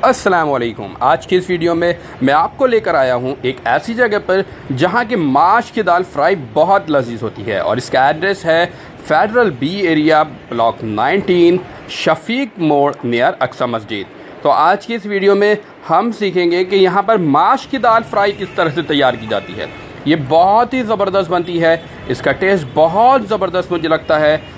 अस्सलाम वालेकुम। आज की इस वीडियो में मैं आपको लेकर आया हूं एक ऐसी जगह पर जहां की माश की दाल फ्राई बहुत लजीज होती है और इसका एड्रेस है federal B area block 19 Shafiq मोड़ नियर अक्सा मस्जिद। तो आज की इस वीडियो में हम सीखेंगे कि यहाँ पर माश की दाल फ्राई किस तरह से तैयार की जाती है। ये बहुत ही ज़बरदस्त बनती है, इसका टेस्ट बहुत ज़बरदस्त मुझे लगता है।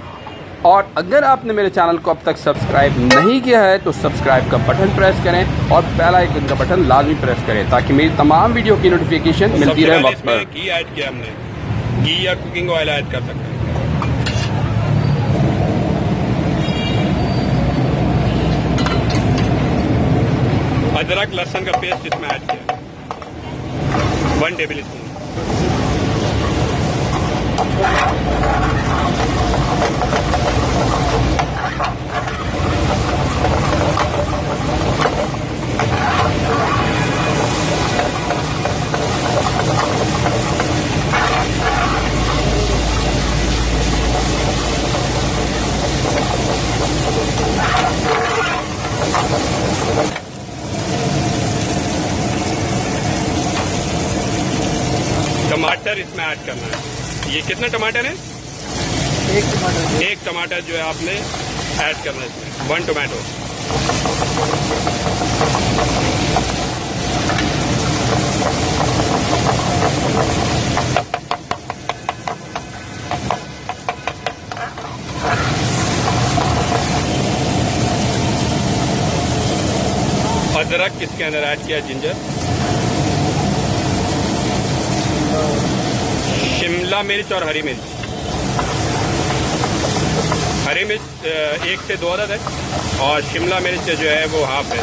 और अगर आपने मेरे चैनल को अब तक सब्सक्राइब नहीं किया है तो सब्सक्राइब का बटन प्रेस करें और बेल आइकन का बटन लाजमी प्रेस करें ताकि मेरी तमाम वीडियो की नोटिफिकेशन मिलती रहे वक्त पर। घी ऐड किया हमने, घी या कुकिंग ऑयल ऐड कर सकते हैं। अदरक लहसुन का पेस्ट इसमें ऐड किया 1 टेबल स्पून। टमाटर इसमें ऐड करना है। ये कितना टमाटर है? एक टमाटर जो है आपने ऐड करना है इसमें, 1 टमाटो। अदरक इसके अंदर ऐड किया, जिंजर, शिमला मिर्च और हरी मिर्च। हरी मिर्च 1 से 2 अदद है और शिमला मिर्च जो है वो हाफ है।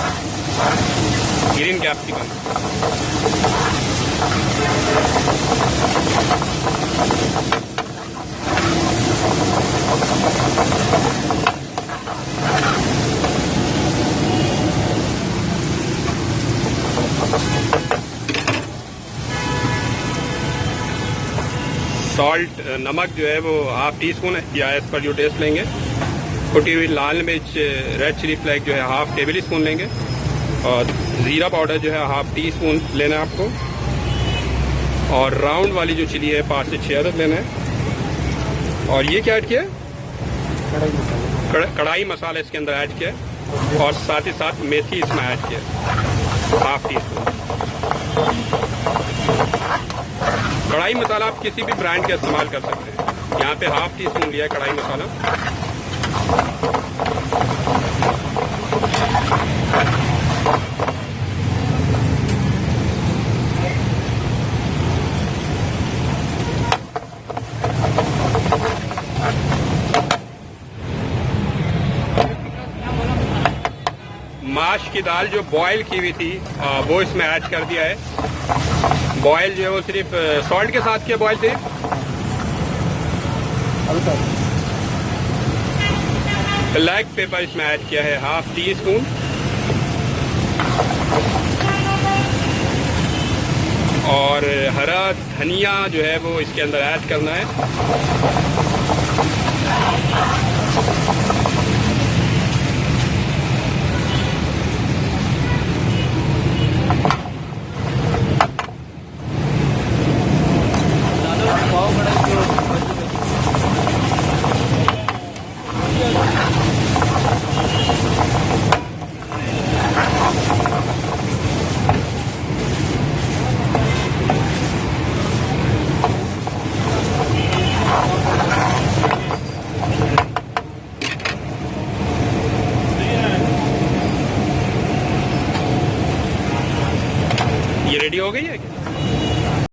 ग्रीन कैप्सिकम, सॉल्ट, नमक जो है वो हाफ टी स्पून है या एज पर जो टेस्ट लेंगे। कुटी हुई लाल मिर्च, रेड चिली फ्लेक जो है हाफ टेबल स्पून लेंगे और ज़ीरा पाउडर जो है हाफ टी स्पून लेना है आपको। और राउंड वाली जो चिली है 5 से 6 अदद लेना है। और ये क्या ऐड किया? कढ़ाई मसाला इसके अंदर ऐड किया और साथ ही साथ मेथी इसमें ऐड किया हाफ टी स्पून। कढ़ाई मसाला आप किसी भी ब्रांड का इस्तेमाल कर सकते हैं। यहाँ पे हाफ टी स्पून लिया है कढ़ाई मसाला। माश की दाल जो बॉयल की हुई थी वो इसमें ऐड कर दिया है। बॉयल जो है वो सिर्फ सॉल्ट के साथ किया बॉयल थे। ब्लैक पेपर इसमें ऐड किया है हाफ टी स्पून। और हरा धनिया जो है वो इसके अंदर ऐड करना है। ये रेडी हो गई है क्या?